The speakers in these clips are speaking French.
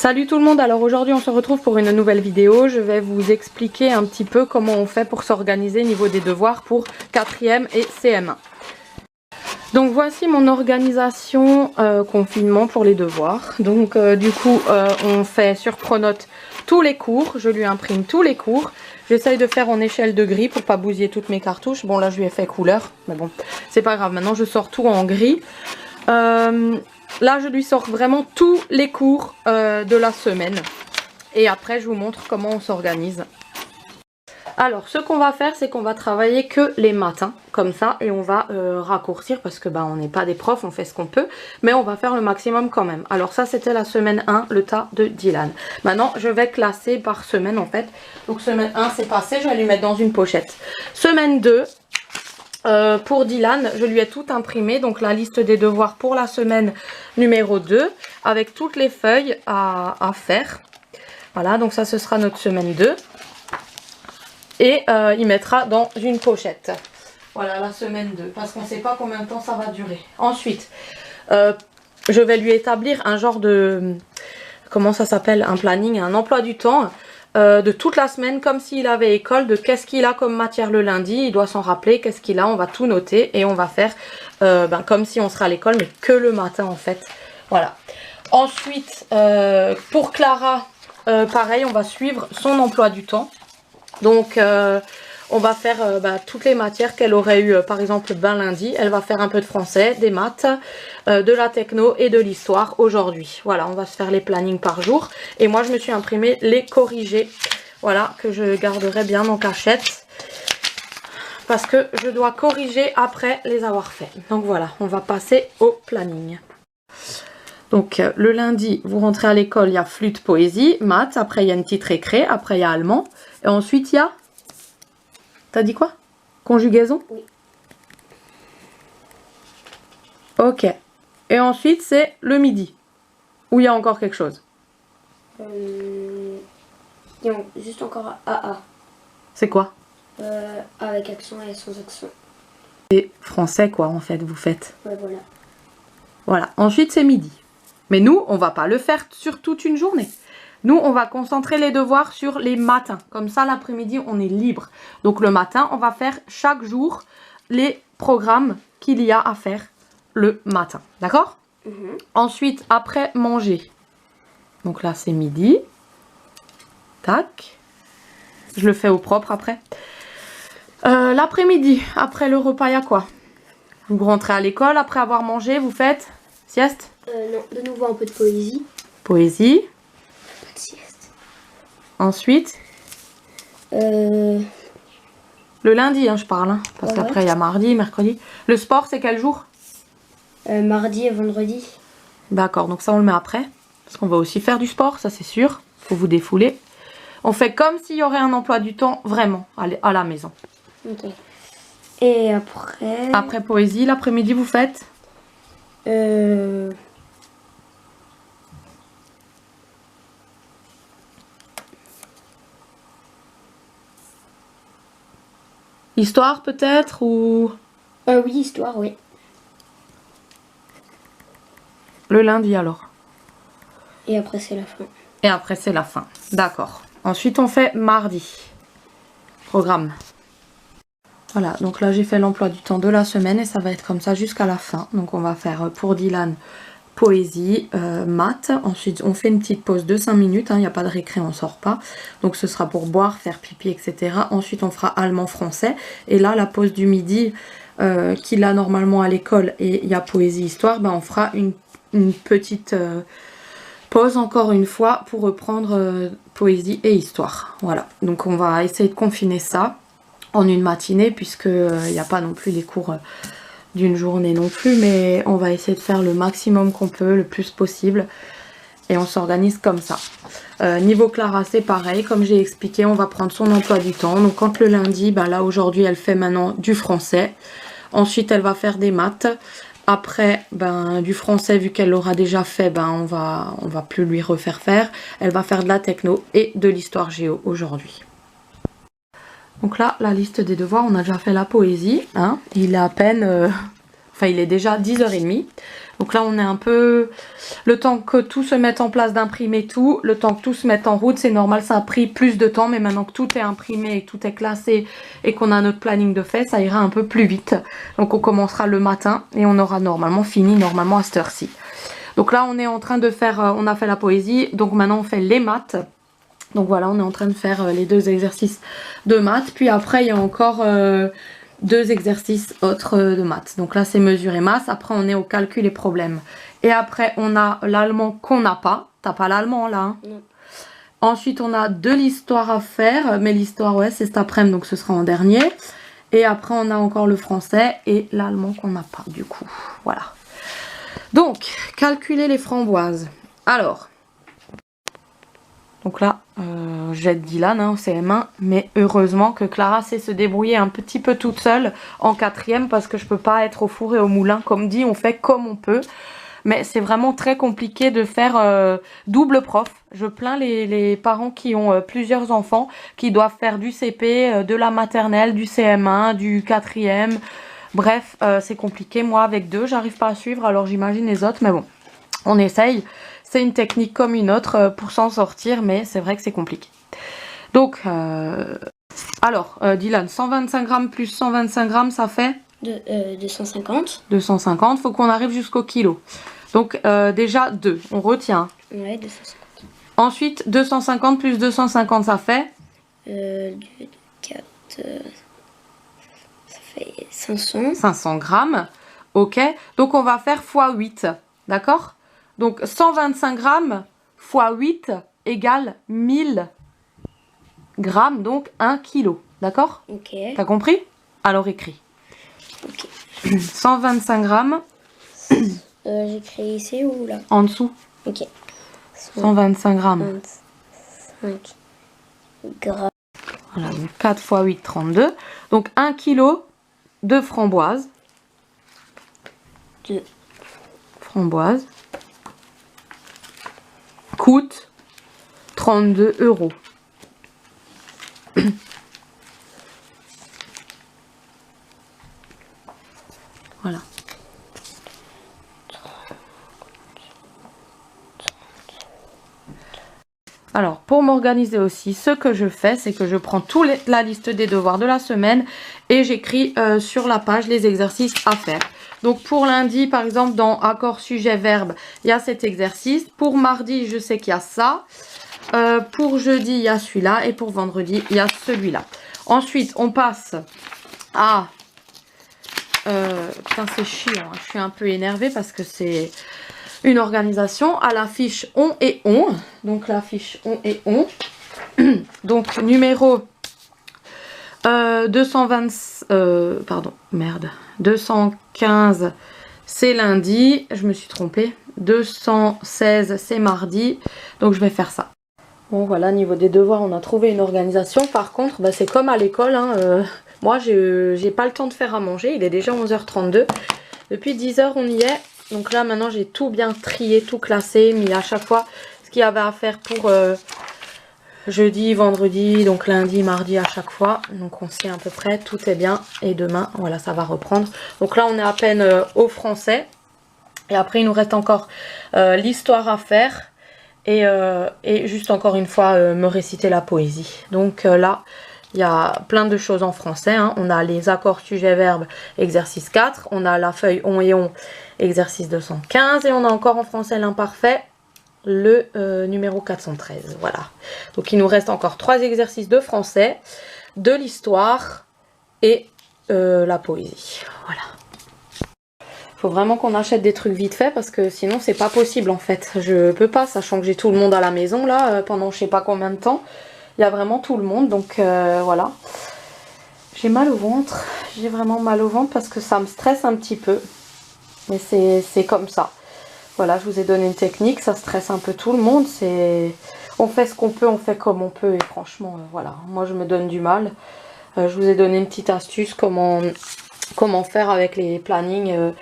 Salut tout le monde, alors aujourd'hui on se retrouve pour une nouvelle vidéo. Je vais vous expliquer un petit peu comment on fait pour s'organiser au niveau des devoirs pour 4e et CM1. Donc voici mon organisation confinement pour les devoirs. Donc du coup on fait sur Pronote tous les cours, je lui imprime tous les cours. J'essaye de faire en échelle de gris pour pas bousiller toutes mes cartouches. Bon là je lui ai fait couleur, mais bon c'est pas grave, maintenant je sors tout en gris. Là je lui sors vraiment tous les cours de la semaine. Et après je vous montre comment on s'organise. Alors ce qu'on va faire, c'est qu'on va travailler que les matins comme ça. Et on va raccourcir parce que on n'est pas des profs, on fait ce qu'on peut. Mais on va faire le maximum quand même. Alors ça c'était la semaine 1, le tas de Dylan. Maintenant je vais classer par semaine en fait. Donc semaine 1 c'est passé, je vais lui mettre dans une pochette. Semaine 2... pour Dylan, je lui ai tout imprimé, donc la liste des devoirs pour la semaine numéro 2, avec toutes les feuilles à faire. Voilà, donc ça ce sera notre semaine 2. Et il mettra dans une pochette. Voilà, la semaine 2, parce qu'on ne sait pas combien de temps ça va durer. Ensuite, je vais lui établir un genre de... Comment ça s'appelle? Un planning, un emploi du temps. De toute la semaine comme s'il avait école, de qu'est-ce qu'il a comme matière le lundi, il doit s'en rappeler, qu'est-ce qu'il a, on va tout noter et on va faire comme si on serait à l'école mais que le matin en fait. Voilà. Ensuite pour Clara, pareil, on va suivre son emploi du temps. Donc on va faire toutes les matières qu'elle aurait eu par exemple lundi. Elle va faire un peu de français, des maths, de la techno et de l'histoire aujourd'hui. Voilà, on va se faire les plannings par jour. Et moi je me suis imprimé les corrigés. Voilà, que je garderai bien en cachette. Parce que je dois corriger après les avoir faits. Donc voilà, on va passer au planning. Donc le lundi, vous rentrez à l'école, il y a flûte, poésie, maths. Après il y a une petite récré, après il y a allemand. Et ensuite il y a... T'as dit quoi? Conjugaison? Oui. Ok. Et ensuite, c'est le midi. Où il y a encore quelque chose? Juste encore AA. C'est quoi? Avec accent et sans accent. C'est français, quoi, en fait, vous faites. Ouais, voilà. Voilà. Ensuite, c'est midi. Mais nous, on va pas le faire sur toute une journée. Nous, on va concentrer les devoirs sur les matins. Comme ça, l'après-midi, on est libre. Donc, le matin, on va faire chaque jour les programmes qu'il y a à faire le matin. D'accord? Ensuite, après manger. Donc là, c'est midi. Tac. Je le fais au propre après. L'après-midi, après le repas, il y a quoi? Vous rentrez à l'école, après avoir mangé, vous faites sieste? Non, de nouveau un peu de poésie. Poésie. Sieste. Ensuite, le lundi, je parle, hein, parce qu'après il y a mardi, mercredi. Le sport, c'est quel jour? Mardi et vendredi. D'accord, donc ça on le met après, parce qu'on va aussi faire du sport, ça c'est sûr. Faut vous défouler. On fait comme s'il y aurait un emploi du temps vraiment à la maison. Ok. Et après... Après poésie, l'après-midi vous faites? Histoire peut-être ou... oui, histoire, oui. Le lundi alors. Et après c'est la fin. Et après c'est la fin. D'accord. Ensuite on fait mardi. Programme. Voilà, donc là j'ai fait l'emploi du temps de la semaine et ça va être comme ça jusqu'à la fin. Donc on va faire pour Dylan poésie, maths. Ensuite on fait une petite pause de 5 minutes. Il n'y a pas de récré, on sort pas. Donc ce sera pour boire, faire pipi, etc. Ensuite on fera allemand, français. Et là la pause du midi qu'il a normalement à l'école et il y a poésie, histoire. On fera une petite pause encore une fois pour reprendre poésie et histoire. Voilà, donc on va essayer de confiner ça en une matinée puisque il n'y a pas non plus les cours d'une journée non plus, mais on va essayer de faire le maximum qu'on peut, le plus possible, et on s'organise comme ça. Niveau Clara, c'est pareil, comme j'ai expliqué, on va prendre son emploi du temps. Donc quand le lundi, là aujourd'hui elle fait maintenant du français, ensuite elle va faire des maths. Après, du français, vu qu'elle l'aura déjà fait, on va plus lui refaire faire. Elle va faire de la techno et de l'histoire géo aujourd'hui. Donc là, la liste des devoirs, on a déjà fait la poésie. Hein. Il est à peine Enfin, il est déjà 10h30. Donc là, on est un peu... Le temps que tout se mette en place d'imprimer tout, le temps que tout se mette en route, c'est normal, ça a pris plus de temps. Mais maintenant que tout est imprimé et tout est classé et qu'on a notre planning de fait, ça ira un peu plus vite. Donc on commencera le matin et on aura normalement fini à cette heure-ci. Donc là, on est en train de faire... on a fait la poésie, donc maintenant on fait les maths. Donc voilà, on est en train de faire les 2 exercices de maths. Puis après, il y a encore 2 exercices autres de maths. Donc là, c'est mesure et masse. Après, on est au calcul et problèmes. Et après, on a l'allemand qu'on n'a pas. T'as pas l'allemand là, hein? Non. Ensuite, on a de l'histoire à faire. Mais l'histoire, ouais, c'est cet après-midi, donc ce sera en dernier. Et après, on a encore le français et l'allemand qu'on n'a pas, du coup. Voilà. Donc, calculer les framboises. Alors... Donc là, j'aide Dylan au CM1, mais heureusement que Clara sait se débrouiller un petit peu toute seule en 4e parce que je peux pas être au four et au moulin. Comme dit, on fait comme on peut. Mais c'est vraiment très compliqué de faire double prof. Je plains les parents qui ont plusieurs enfants, qui doivent faire du CP, de la maternelle, du CM1, du 4e. Bref, c'est compliqué. Moi, avec 2, j'arrive pas à suivre, alors j'imagine les autres, mais bon, on essaye. C'est une technique comme une autre pour s'en sortir, mais c'est vrai que c'est compliqué. Donc, alors, Dylan, 125 grammes plus 125 grammes, ça fait 250. 250, faut qu'on arrive jusqu'au kilo. Donc, déjà 2, on retient. Ouais, 250. Ensuite, 250 plus 250, ça fait 4, ça fait 500. 500 grammes, ok. Donc, on va faire x 8, d'accord? Donc 125 grammes x 8 égale 1000 grammes, donc 1 kilo. D'accord? Ok. T'as compris? Alors écris. Ok. 125 grammes. J'écris ici ou là? En dessous. Ok. 125 grammes. 25 grammes. Voilà, donc 4 x 8, 32. Donc 1 kilo de framboises. De framboises. Coûte 32 €. Voilà. Alors, pour m'organiser aussi, ce que je fais, c'est que je prends la liste des devoirs de la semaine et j'écris sur la page les exercices à faire. Donc, pour lundi, par exemple, dans accord, sujet, verbe, il y a cet exercice. Pour mardi, je sais qu'il y a ça. Pour jeudi, il y a celui-là. Et pour vendredi, il y a celui-là. Ensuite, on passe à... putain, c'est chiant. Hein. Je suis un peu énervée parce que c'est... une organisation à la fiche on et on. Donc la fiche on et on. Donc numéro 215 c'est lundi. Je me suis trompée. 216 c'est mardi. Donc je vais faire ça. Bon voilà, niveau des devoirs on a trouvé une organisation. Par contre bah, c'est comme à l'école. Hein, moi j'ai pas le temps de faire à manger. Il est déjà 11h32. Depuis 10h on y est. Donc là maintenant j'ai tout bien trié, tout classé, mis à chaque fois ce qu'il y avait à faire pour jeudi, vendredi, donc lundi, mardi à chaque fois. Donc on sait à peu près, tout est bien. Et demain, voilà, ça va reprendre. Donc là on est à peine au français. Et après il nous reste encore l'histoire à faire. Et juste encore une fois me réciter la poésie. Donc là... il y a plein de choses en français. Hein. On a les accords, sujet, verbe, exercice 4. On a la feuille on et on, exercice 215. Et on a encore en français l'imparfait, le numéro 413. Voilà. Donc il nous reste encore 3 exercices de français, de l'histoire et la poésie. Voilà. Faut vraiment qu'on achète des trucs vite fait parce que sinon c'est pas possible en fait. Je peux pas, sachant que j'ai tout le monde à la maison là pendant je sais pas combien de temps. Il y a vraiment tout le monde, donc voilà. J'ai mal au ventre. J'ai vraiment mal au ventre parce que ça me stresse un petit peu. Mais c'est comme ça. Voilà, je vous ai donné une technique. Ça stresse un peu tout le monde. On fait ce qu'on peut, on fait comme on peut. Et franchement, voilà. Moi, je me donne du mal. Je vous ai donné une petite astuce. Comment faire avec les plannings,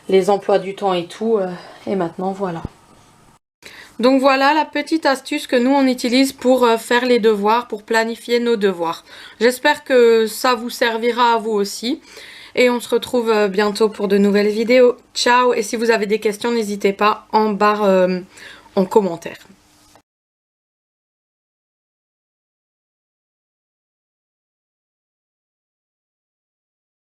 les emplois du temps et tout. Et maintenant, voilà. Donc voilà la petite astuce que nous on utilise pour faire les devoirs, pour planifier nos devoirs. J'espère que ça vous servira à vous aussi. Et on se retrouve bientôt pour de nouvelles vidéos. Ciao! Et si vous avez des questions, n'hésitez pas en barre en commentaire.